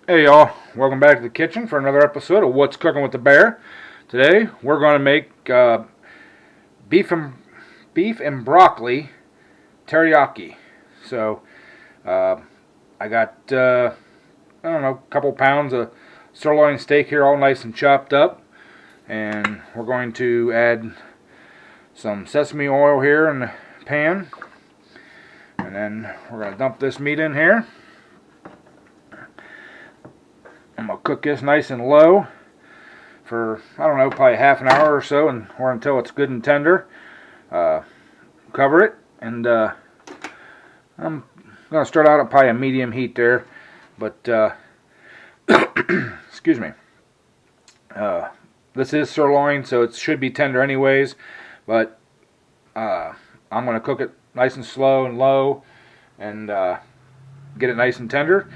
Hey y'all, welcome back to the kitchen for another episode of What's Cooking with the Bear. Today we're going to make beef and beef and broccoli teriyaki. So I got I don't know, a couple pounds of sirloin steak here, all nice and chopped up, and we're going to add some sesame oil here in the pan, and then we're going to dump this meat in here. I'm going to cook this nice and low for, I don't know, probably half an hour or so, or until it's good and tender. Cover it, and I'm going to start out at probably a medium heat there, but excuse me. This is sirloin, so it should be tender anyways, but I'm going to cook it nice and slow and low, and get it nice and tender,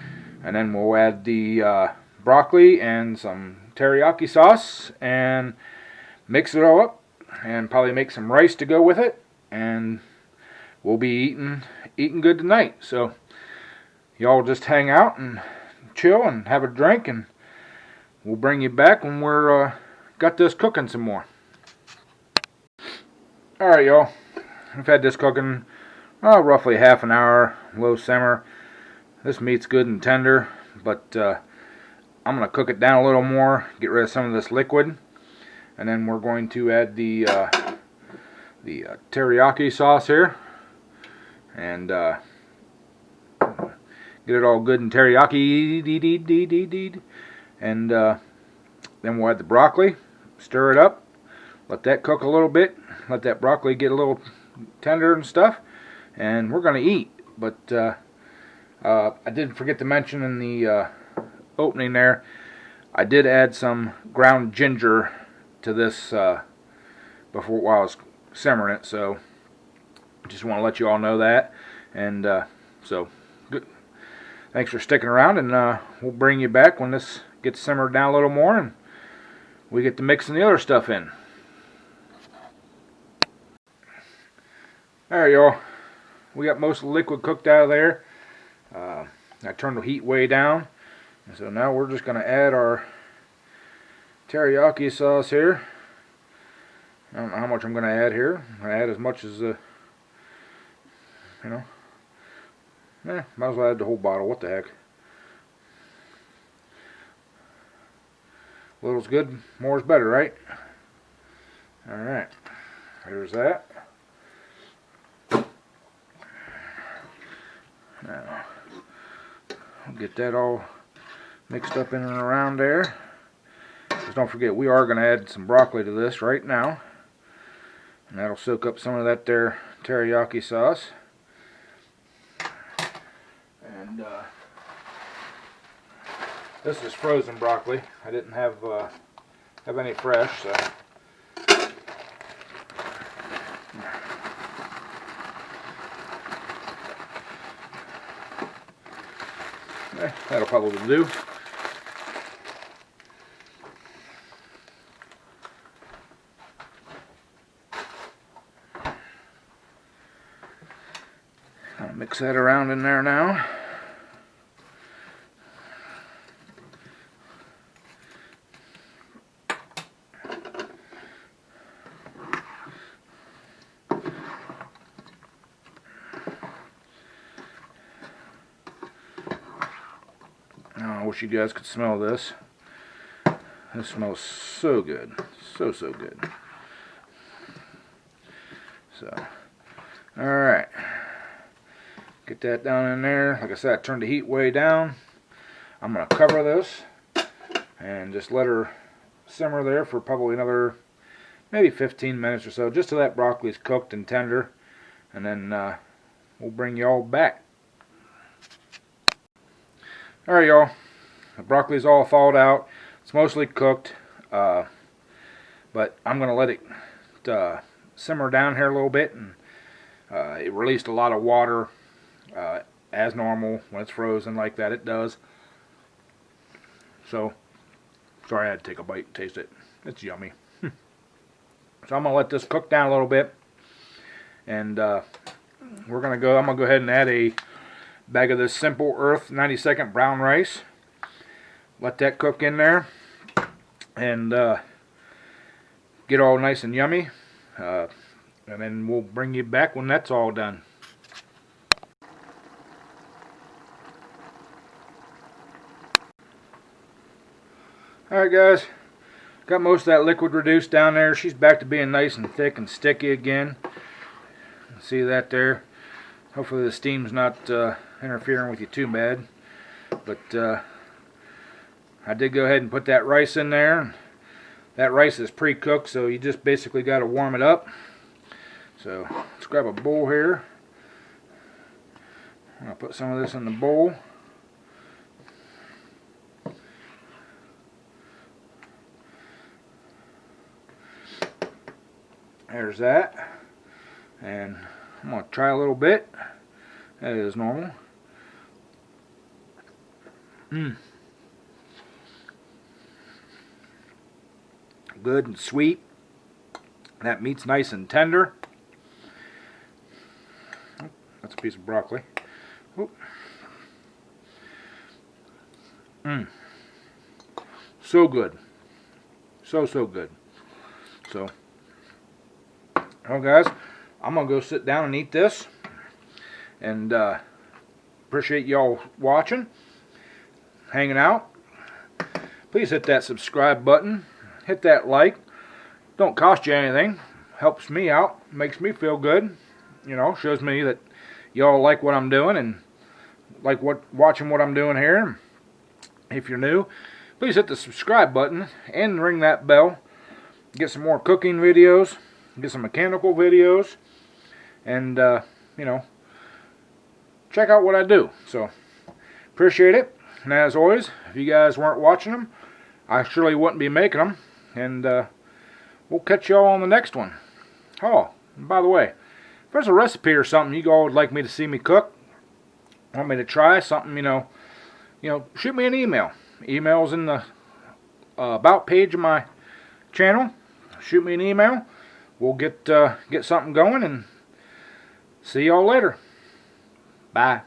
and then we'll add the broccoli and some teriyaki sauce and mix it all up, and probably make some rice to go with it, and we'll be eating good tonight. So y'all just hang out and chill and have a drink, and we'll bring you back when we're got this cooking some more. Alright y'all, I've had this cooking roughly half an hour, low simmer. This meat's good and tender, but I'm going to cook it down a little more, get rid of some of this liquid, and then we're going to add the teriyaki sauce here, and get it all good and teriyaki, and then we'll add the broccoli, stir it up, let that cook a little bit, let that broccoli get a little tender and stuff, and we're going to eat. But I did forget to mention in the opening there, I did add some ground ginger to this before, while I was simmering it, so just want to let you all know that. And so good. Thanks for sticking around, and we'll bring you back when this gets simmered down a little more and we get to mixing the other stuff in. Alright y'all, we got most of the liquid cooked out of there. I turned the heat way down. And so now we're just going to add our teriyaki sauce here. I don't know how much I'm going to add here. I'm going to add as much as, might as well add the whole bottle. What the heck. Little's good, more's better, right? Alright, there's that. Now, I'll get that all mixed up in and around there. Just don't forget, we are going to add some broccoli to this right now, and that'll soak up some of that there teriyaki sauce. And this is frozen broccoli. I didn't have any fresh, so that'll probably do. I'll mix that around in there now. I wish you guys could smell this. This smells so good. So good. So, alright. Get that down in there. Like I said, I turned the heat way down. I'm going to cover this and just let her simmer there for probably another maybe 15 minutes or so, just till that broccoli is cooked and tender. And then we'll bring y'all back. Alright y'all, the broccoli's all thawed out. It's mostly cooked, but I'm going to let it simmer down here a little bit, and it released a lot of water as normal when it's frozen like that. It does. So, sorry I had to take a bite and taste it. It's yummy. So I'm going to let this cook down a little bit, and I'm going to go ahead and add a bag of this Simple Earth 90-second brown rice. let that cook in there and get all nice and yummy. And then we'll bring you back when that's all done. Alright guys, got most of that liquid reduced down there. She's back to being nice and thick and sticky again. See that there? Hopefully the steam's not interfering with you too bad. But I did go ahead and put that rice in there. That rice is pre-cooked, so you just basically got to warm it up. So let's grab a bowl here. I'll put some of this in the bowl. There's that. And I'm going to try a little bit. That is normal. Good and sweet. That meat's nice and tender. Oh, that's a piece of broccoli. Oh. So good. So good. So, well guys, I'm going to go sit down and eat this. And appreciate y'all watching, hanging out. Please hit that subscribe button. Hit that like. Don't cost you anything. Helps me out. Makes me feel good. You know, shows me that y'all like what I'm doing and like watching what I'm doing here. If you're new, please hit the subscribe button and ring that bell. Get some more cooking videos. Get some mechanical videos. And, you know, check out what I do. So, appreciate it. And as always, if you guys weren't watching them, I surely wouldn't be making them. And we'll catch y'all on the next one. Oh, and by the way, if there's a recipe or something you all would like me to see me cook, want me to try something, you know, shoot me an email. Email's in the about page of my channel. Shoot me an email. We'll get something going and see y'all later. Bye.